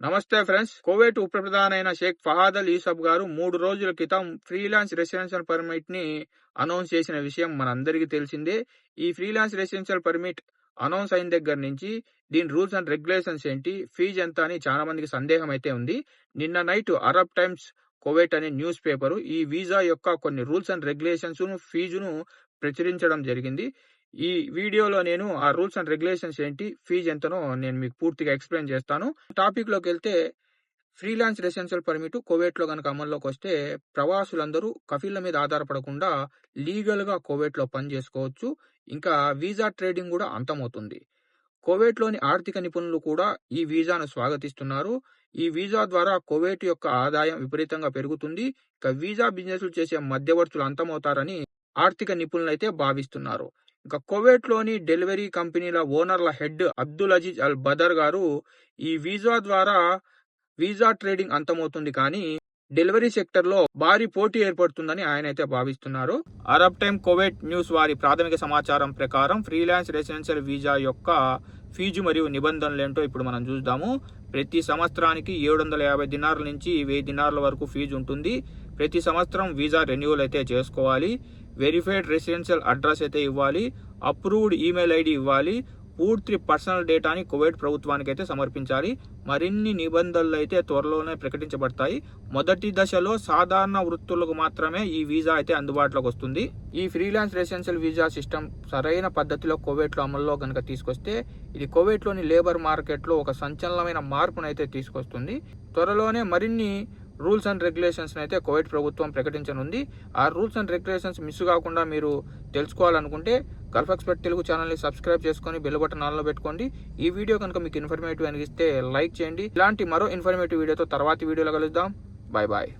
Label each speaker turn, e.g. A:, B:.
A: నమస్తే friends. Kuwait ఉప ప్రధాని అయిన షేక్ ఫహాద్ అల్ యూసఫ్ గారు 3 రోజుల క్రితం ఫ్రీలాన్స్ రెసిడెన్షియల్ పర్మిట్ ని అనౌన్స్ చేసిన విషయం మనందరికీ తెలిసిందే. ఈ ఫ్రీలాన్స్ రెసిడెన్షియల్ పర్మిట్ అనౌన్స్ అయిన దగ్గర నుంచి దీని రూల్స్ అండ్ రెగ్యులేషన్స్ ఏంటి, ఫీజు ఎంత అని చాలా మందికి సందేహం అయితే ఉంది. నిన్న నైట్ అరబ్ టైమ్స్ కువైట్ అనే న్యూస్ పేపర్ ఈ వీసా యొక్క కొన్ని రూల్స్ అండ్ రెగ్యులేషన్స్ ఫీజును ప్రచురించడం జరిగింది. ఈ వీడియోలో నేను ఆ రూల్స్ అండ్ రెగ్యులేషన్స్ ఏంటి, ఫీజు ఎంతనో నేను మీకు పూర్తిగా ఎక్స్ప్లెయిన్ చేస్తాను. టాపిక్ లోకి వెళ్తే, ఫ్రీలాన్స్ రెసిడెన్షియల్ పర్మిట్ కువైట్ లో కనుక అమల్లోకి వస్తే ప్రవాసులందరూ కఫీళ్ల మీద ఆధారపడకుండా లీగల్ గా కువైట్ లో పని చేసుకోవచ్చు. ఇంకా వీసా ట్రేడింగ్ కూడా అంతమవుతుంది. కువైట్ లోని ఆర్థిక నిపుణులు కూడా ఈ వీసాను స్వాగతిస్తున్నారు. ఈ వీసా ద్వారా కువైట్ యొక్క ఆదాయం విపరీతంగా పెరుగుతుంది. ఇక వీసా బిజినెస్ చేసే మధ్యవర్తులు అంతమవుతారని ఆర్థిక నిపుణులు అయితే భావిస్తున్నారు. ఇంకా కువైట్ లోని డెలివరీ కంపెనీల ఓనర్ల హెడ్ అబ్దుల్ అజీజ్ అల్ బదర్ గారు ఈ వీసా ద్వారా వీసా ట్రేడింగ్ అంతమవుతుంది, కానీ డెలివరీ సెక్టర్ లో భారీ పోటీ ఏర్పడుతుందని ఆయన అయితే భావిస్తున్నారు. అరబ్ టైమ్ కువైట్ న్యూస్ వారి ప్రాథమిక సమాచారం ప్రకారం ఫ్రీలాన్స్ రెసిడెన్షియల్ వీసా యొక్క ఫీజు మరియు నిబంధనలు ఏంటో ఇప్పుడు మనం చూద్దాము. ప్రతి సంవత్సరానికి 750 దినార్ల నుంచి 1000 దినార్ల వరకు ఫీజు ఉంటుంది. ప్రతి సంవత్సరం వీసా రెన్యూవల్ అయితే చేసుకోవాలి. వెరిఫైడ్ రెసిడెన్షియల్ అడ్రస్ అయితే ఇవ్వాలి. అప్రూవ్డ్ ఈమెయిల్ ఐడి ఇవ్వాలి. పూర్తి పర్సనల్ డేటాని కువైట్ ప్రభుత్వానికి అయితే సమర్పించాలి. మరిన్ని నిబంధనలు అయితే త్వరలోనే ప్రకటించబడతాయి. మొదటి దశలో సాధారణ వృత్తులకు మాత్రమే ఈ వీసా అయితే అందుబాటులోకి వస్తుంది. ఈ ఫ్రీలాన్స్ రెసిడెన్షియల్ వీసా సిస్టమ్ సరైన పద్ధతిలో కువైట్ లో అమల్లో కనుక తీసుకొస్తే ఇది కువైట్ లోని లేబర్ మార్కెట్ లో ఒక సంచలనమైన మార్పును అయితే తీసుకొస్తుంది. త్వరలోనే మరిన్ని రూల్స్ అండ్ రెగ్యులేషన్స్ అయితే కువైట్ ప్రభుత్వం ప్రకటించనుంది. ఆ రూల్స్ అండ్ రెగ్యులేషన్స్ మిస్ కాకుండా మీరు తెలుసుకోవాలనుకుంటే గల్ఫ్ ఎక్స్పర్ట్ తెలుగు ఛానల్ని సబ్స్క్రైబ్ చేసుకొని బెల్ బటన్ ఆన్లో పెట్టుకోండి. ఈ వీడియో కనుక మీకు ఇన్ఫర్మేటివ్ అనిపిస్తే లైక్ చేయండి. ఇలాంటి మరో ఇన్ఫర్మేటివ్ వీడియోతో తర్వాతి వీడియోలో కలుద్దాం. Bye bye.